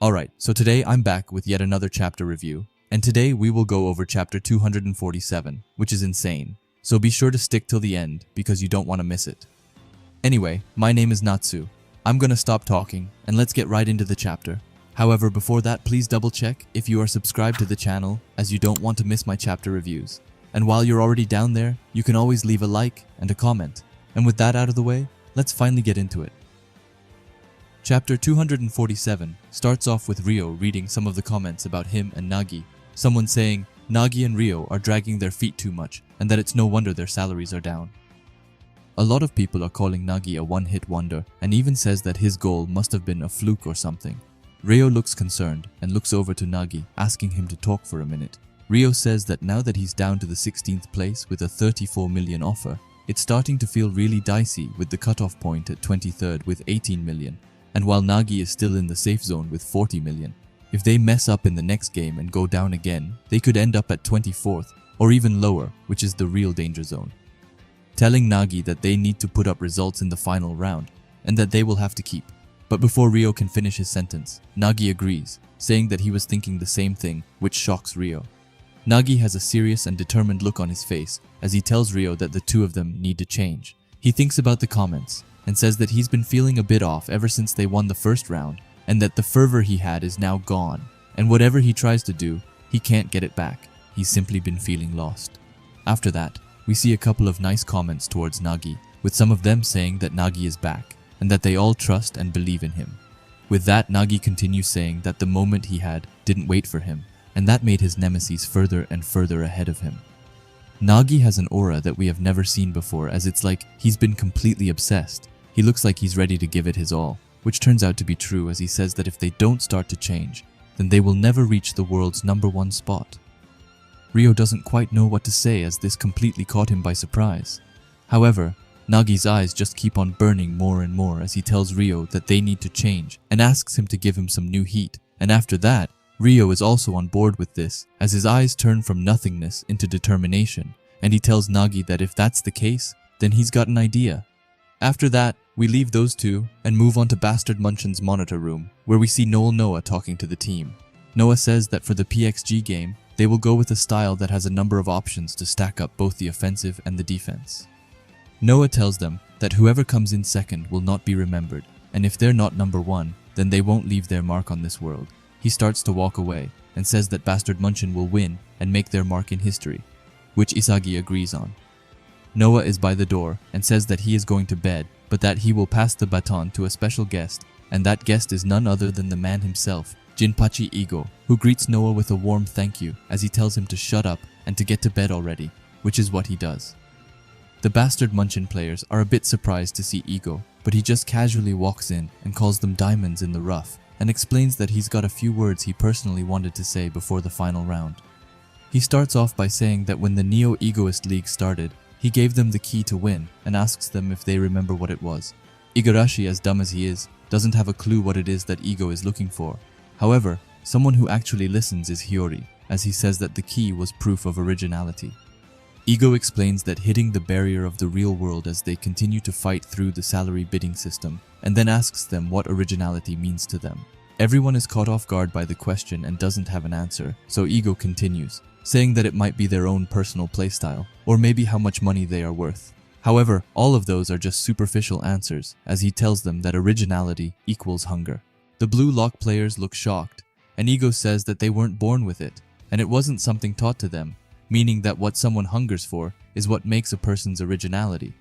Alright, so today I'm back with yet another chapter review, and today we will go over chapter 247, which is insane. So be sure to stick till the end because you don't want to miss it. Anyway, my name is Natsu. I'm gonna stop talking and let's get right into the chapter. However, before that, please double check if you are subscribed to the channel as you don't want to miss my chapter reviews. And while you're already down there, you can always leave a like and a comment. And with that out of the way, let's finally get into it. Chapter 247 starts off with Ryo reading some of the comments about him and Nagi. Someone saying Nagi and Ryo are dragging their feet too much and that it's no wonder their salaries are down. A lot of people are calling Nagi a one-hit wonder and even says that his goal must have been a fluke or something. Ryo looks concerned and looks over to Nagi, asking him to talk for a minute. Ryo says that now that he's down to the 16th place with a 34 million offer, it's starting to feel really dicey with the cutoff point at 23rd with 18 million. And while Nagi is still in the safe zone with 40 million, if they mess up in the next game and go down again, they could end up at 24th or even lower, which is the real danger zone. Telling Nagi that they need to put up results in the final round and that they will have to keep. But before Ryo can finish his sentence, Nagi agrees, saying that he was thinking the same thing, which shocks Ryo. Nagi has a serious and determined look on his face as he tells Ryo that the two of them need to change. He thinks about the comments and says that he's been feeling a bit off ever since they won the first round and that the fervor he had is now gone, and whatever he tries to do, he can't get it back. He's simply been feeling lost. After that, we see a couple of nice comments towards Nagi, with some of them saying that Nagi is back and that they all trust and believe in him. With that, Nagi continues saying that the moment he had didn't wait for him, and that made his nemesis further and further ahead of him. Nagi has an aura that we have never seen before, as it's like he's been completely obsessed. He looks like he's ready to give it his all, which turns out to be true as he says that if they don't start to change, then they will never reach the world's #1 spot. Ryo doesn't quite know what to say as this completely caught him by surprise. However, Nagi's eyes just keep on burning more and more as he tells Ryo that they need to change and asks him to give him some new heat, and after that, Ryo is also on board with this as his eyes turn from nothingness into determination, and he tells Nagi that if that's the case, then he's got an idea. After that, we leave those two and move on to Bastard Munchen's monitor room, where we see Noah talking to the team. Noah says that for the PXG game, they will go with a style that has a number of options to stack up both the offensive and the defense. Noah tells them that whoever comes in second will not be remembered, and if they're not #1, then they won't leave their mark on this world. He starts to walk away and says that Bastard Munchen will win and make their mark in history, which Isagi agrees on. Noah is by the door and says that he is going to bed, but that he will pass the baton to a special guest, and that guest is none other than the man himself, Jinpachi Igo, who greets Noah with a warm thank you as he tells him to shut up and to get to bed already, which is what he does. The Bastard Munchen players are a bit surprised to see Igo, but he just casually walks in and calls them diamonds in the rough and explains that he's got a few words he personally wanted to say before the final round. He starts off by saying that when the Neo Egoist League started, he gave them the key to win and asks them if they remember what it was. Igarashi, as dumb as he is, doesn't have a clue what it is that Ego is looking for. However, someone who actually listens is Hiyori, as he says that the key was proof of originality. Ego explains that hitting the barrier of the real world as they continue to fight through the salary bidding system, and then asks them what originality means to them. Everyone is caught off guard by the question and doesn't have an answer, so Ego continues, saying that it might be their own personal playstyle, or maybe how much money they are worth. However, all of those are just superficial answers, as he tells them that originality equals hunger. The Blue Lock players look shocked, and Ego says that they weren't born with it, and it wasn't something taught to them, meaning that what someone hungers for is what makes a person's originality.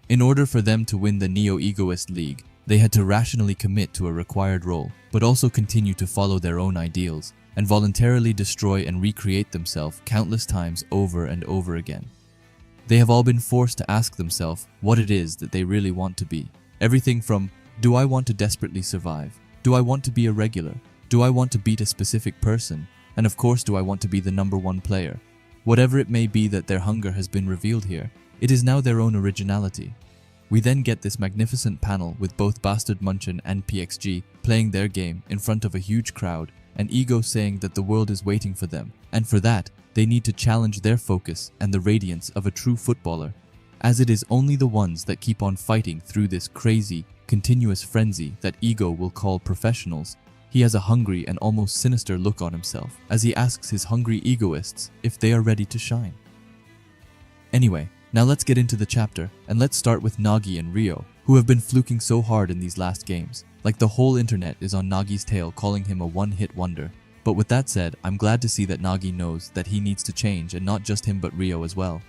In order for them to win the Neo-Egoist League, they had to rationally commit to a required role, but also continue to follow their own ideals, and voluntarily destroy and recreate themselves countless times over and over again. They have all been forced to ask themselves what it is that they really want to be. Everything from, do I want to desperately survive? Do I want to be a regular? Do I want to beat a specific person? And of course, do I want to be the #1 player? Whatever it may be that their hunger has been revealed here, it is now their own originality. We then get this magnificent panel with both Bastard Munchen and PXG playing their game in front of a huge crowd, and Ego saying that the world is waiting for them, and for that, they need to challenge their focus and the radiance of a true footballer, as it is only the ones that keep on fighting through this crazy, continuous frenzy that Ego will call professionals He has a hungry and almost sinister look on himself as he asks his hungry egoists if they are ready to shine. Anyway, now let's get into the chapter, and let's start with Nagi and Ryo, who have been fluking so hard in these last games. Like the whole internet is on Nagi's tail, calling him a one-hit wonder. But with that said, I'm glad to see that Nagi knows that he needs to change, and not just him but Ryo as well.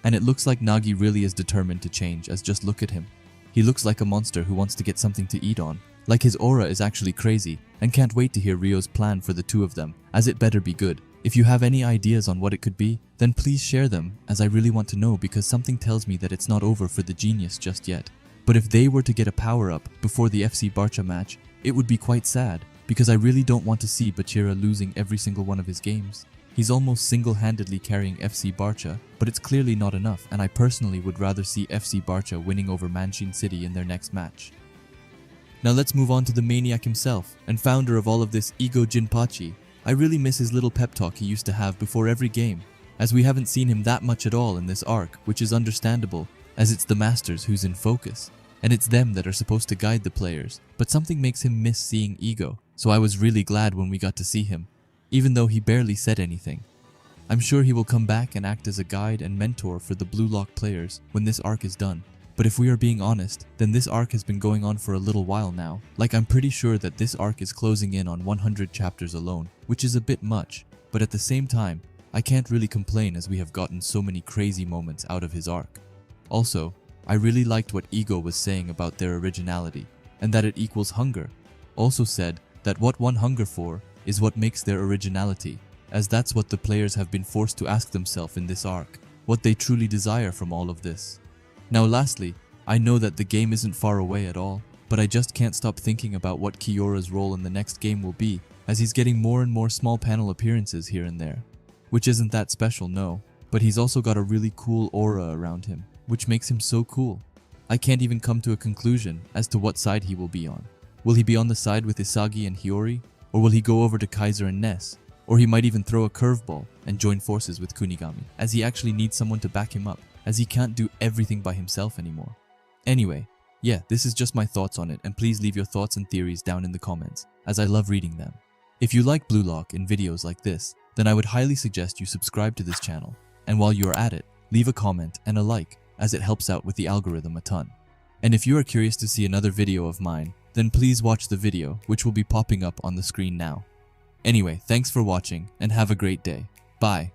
And it looks like Nagi really is determined to change, as just look at him. He looks like a monster who wants to get something to eat on. Like his aura is actually crazy, and can't wait to hear Ryo's plan for the two of them, as it better be good. If you have any ideas on what it could be, then please share them, as I really want to know, because something tells me that it's not over for the genius just yet. But if they were to get a power-up before the FC Barca match, it would be quite sad, because I really don't want to see Bachira losing every single one of his games. He's almost single-handedly carrying FC Barca, but it's clearly not enough, and I personally would rather see FC Barca winning over Manchin City in their next match. Now let's move on to the maniac himself, and founder of all of this, Ego Jinpachi. I really miss his little pep talk he used to have before every game, as we haven't seen him that much at all in this arc, which is understandable, as it's the Masters who's in focus, and it's them that are supposed to guide the players, but something makes him miss seeing Ego, so I was really glad when we got to see him, even though he barely said anything. I'm sure he will come back and act as a guide and mentor for the Blue Lock players when this arc is done. But if we are being honest, then this arc has been going on for a little while now. Like, I'm pretty sure that this arc is closing in on 100 chapters alone, which is a bit much, but at the same time, I can't really complain as we have gotten so many crazy moments out of his arc. Also, I really liked what Ego was saying about their originality, and that it equals hunger. Also said that what one hunger for is what makes their originality, as that's what the players have been forced to ask themselves in this arc, what they truly desire from all of this. Now lastly, I know that the game isn't far away at all, but I just can't stop thinking about what Kiyora's role in the next game will be, as he's getting more and more small panel appearances here and there. Which isn't that special, no, but he's also got a really cool aura around him, which makes him so cool. I can't even come to a conclusion as to what side he will be on. Will he be on the side with Isagi and Hiyori, or will he go over to Kaiser and Ness? Or he might even throw a curveball and join forces with Kunigami, as he actually needs someone to back him up, as he can't do everything by himself anymore. Anyway, yeah, this is just my thoughts on it, and please leave your thoughts and theories down in the comments, as I love reading them. If you like Blue Lock in videos like this, then I would highly suggest you subscribe to this channel, and while you are at it, leave a comment and a like, as it helps out with the algorithm a ton. And if you are curious to see another video of mine, then please watch the video, which will be popping up on the screen now. Anyway, thanks for watching, and have a great day. Bye.